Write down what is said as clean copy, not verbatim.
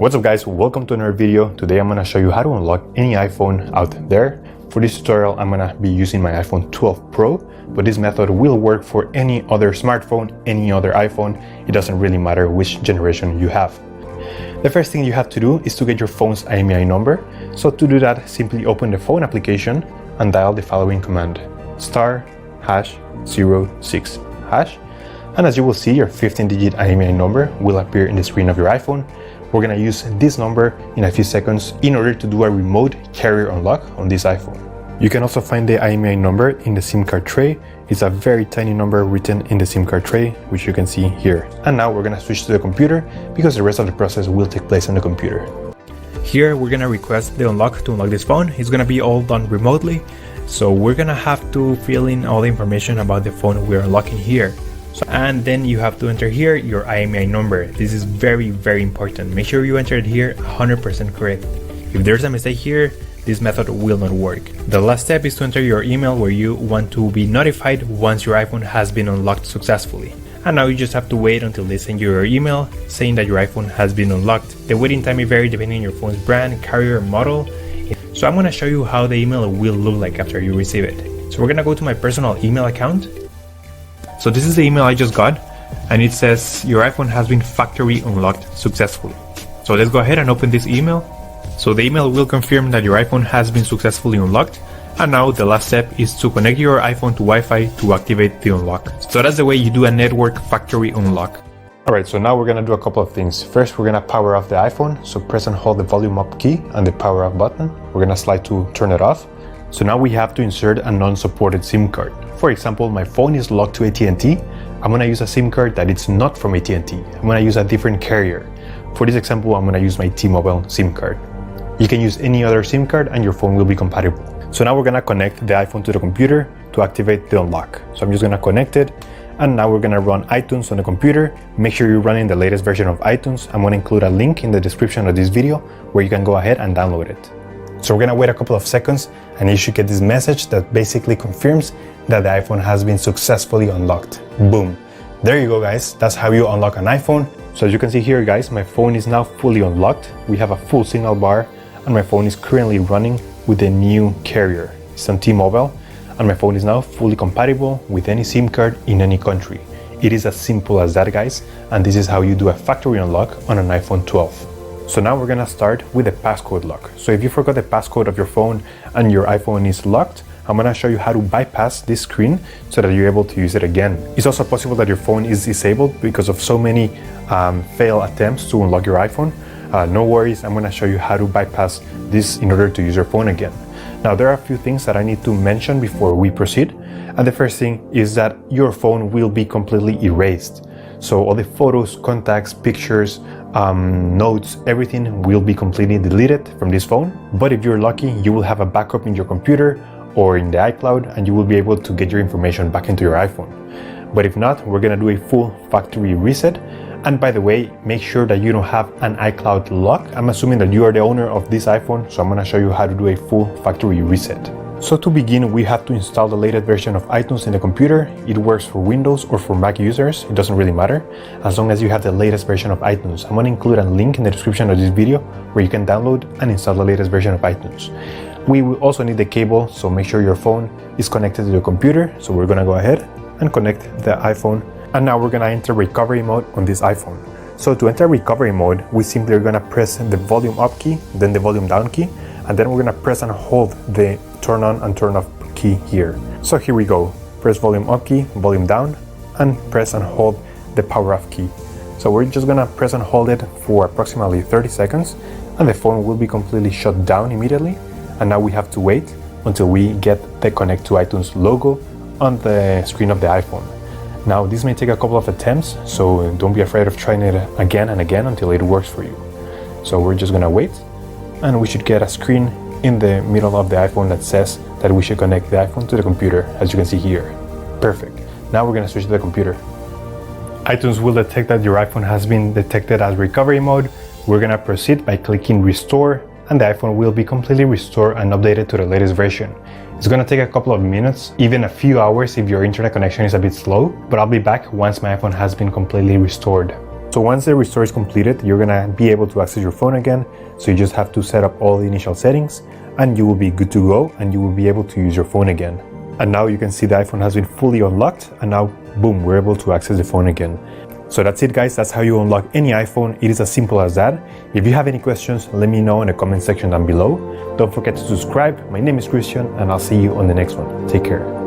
What's up guys, welcome to another video. Today I'm gonna show you how to unlock any iPhone out there. For this tutorial I'm gonna be using my iPhone 12 Pro, but this method will work for any other smartphone, any other iPhone. It doesn't really matter which generation you have. The first thing you have to do is to get your phone's IMEI number. So to do that, simply open the phone application and dial the following command: *#06#. And as you will see, your 15-digit IMEI number will appear in the screen of your iPhone. We're gonna use this number in a few seconds in order to do a remote carrier unlock on this iPhone. You can also find the IMEI number in the SIM card tray. It's a very tiny number written in the SIM card tray, which you can see here. And now we're gonna switch to the computer because the rest of the process will take place on the computer. Here we're gonna request the unlock to unlock this phone. It's gonna be all done remotely. So we're gonna have to fill in all the information about the phone we're unlocking here. And then you have to enter here your IMEI number. This is very important. Make sure you enter it here 100% correct. If there's a mistake here, this method will not work. The last step is to enter your email where you want to be notified once your iPhone has been unlocked successfully. And now you just have to wait until they send you your email saying that your iPhone has been unlocked. The waiting time may vary depending on your phone's brand, carrier, model. So I'm gonna show you how the email will look like after you receive it. So we're gonna go to my personal email account. So this is the email I just got, and it says your iPhone has been factory unlocked successfully. So let's go ahead and open this email. So the email will confirm that your iPhone has been successfully unlocked, and now the last step is to connect your iPhone to Wi-Fi to activate the unlock. So that's the way you do a network factory unlock. Alright, so now we're gonna do a couple of things. First, we're gonna power off the iPhone. So press and hold the volume up key and the power off button. We're gonna slide to turn it off. So now we have to insert a non-supported SIM card. For example, my phone is locked to AT&T. I'm gonna use a SIM card that is not from AT&T. I'm gonna use a different carrier. For this example, I'm gonna use my T-Mobile SIM card. You can use any other SIM card and your phone will be compatible. So now we're gonna connect the iPhone to the computer to activate the unlock. So I'm just gonna connect it, and now we're gonna run iTunes on the computer. Make sure you're running the latest version of iTunes. I'm gonna include a link in the description of this video where you can go ahead and download it. So we're gonna wait a couple of seconds and you should get this message that basically confirms that the iPhone has been successfully unlocked. Boom. There you go guys, that's how you unlock an iPhone. So as you can see here guys, my phone is now fully unlocked. We have a full signal bar and my phone is currently running with the new carrier. It's on T-Mobile and my phone is now fully compatible with any SIM card in any country. It is as simple as that guys, and this is how you do a factory unlock on an iPhone 12. So now we're gonna start with the passcode lock. So if you forgot the passcode of your phone and your iPhone is locked, I'm gonna show you how to bypass this screen so that you're able to use it again. It's also possible that your phone is disabled because of so many failed attempts to unlock your iPhone. No worries, I'm gonna show you how to bypass this in order to use your phone again. Now there are a few things that I need to mention before we proceed. And the first thing is that your phone will be completely erased. So all the photos, contacts, pictures, notes, everything will be completely deleted from this phone. But if you're lucky, you will have a backup in your computer or in the iCloud and you will be able to get your information back into your iPhone. But if not, we're gonna do a full factory reset. And by the way, make sure that you don't have an iCloud lock. I'm assuming that you are the owner of this iPhone, so I'm gonna show you how to do a full factory reset. So to begin, we have to install the latest version of iTunes in the computer. It works for Windows or for Mac users, it doesn't really matter, as long as you have the latest version of iTunes. I'm gonna include a link in the description of this video where you can download and install the latest version of iTunes. We will also need the cable, so make sure your phone is connected to the computer. So we're gonna go ahead and connect the iPhone. And now we're gonna enter recovery mode on this iPhone. So to enter recovery mode, we simply are gonna press the volume up key, then the volume down key, and then we're gonna press and hold the turn on and turn off key here. So here we go. Press volume up key, volume down, and press and hold the power off key. So we're just gonna press and hold it for approximately 30 seconds, and the phone will be completely shut down immediately. And now we have to wait until we get the Connect to iTunes logo on the screen of the iPhone. Now this may take a couple of attempts, so don't be afraid of trying it again and again until it works for you. So we're just gonna wait, and we should get a screen in the middle of the iPhone that says that we should connect the iPhone to the computer, as you can see here. Perfect. Now we're gonna switch to the computer. iTunes will detect that your iPhone has been detected as recovery mode. We're gonna proceed by clicking restore, and the iPhone will be completely restored and updated to the latest version. It's gonna take a couple of minutes, even a few hours if your internet connection is a bit slow, but I'll be back once my iPhone has been completely restored. So once the restore is completed, you're gonna be able to access your phone again. So you just have to set up all the initial settings and you will be good to go and you will be able to use your phone again. And now you can see the iPhone has been fully unlocked and now boom, we're able to access the phone again. So that's it guys, that's how you unlock any iPhone. It is as simple as that. If you have any questions, let me know in the comment section down below. Don't forget to subscribe. My name is Christian and I'll see you on the next one. Take care.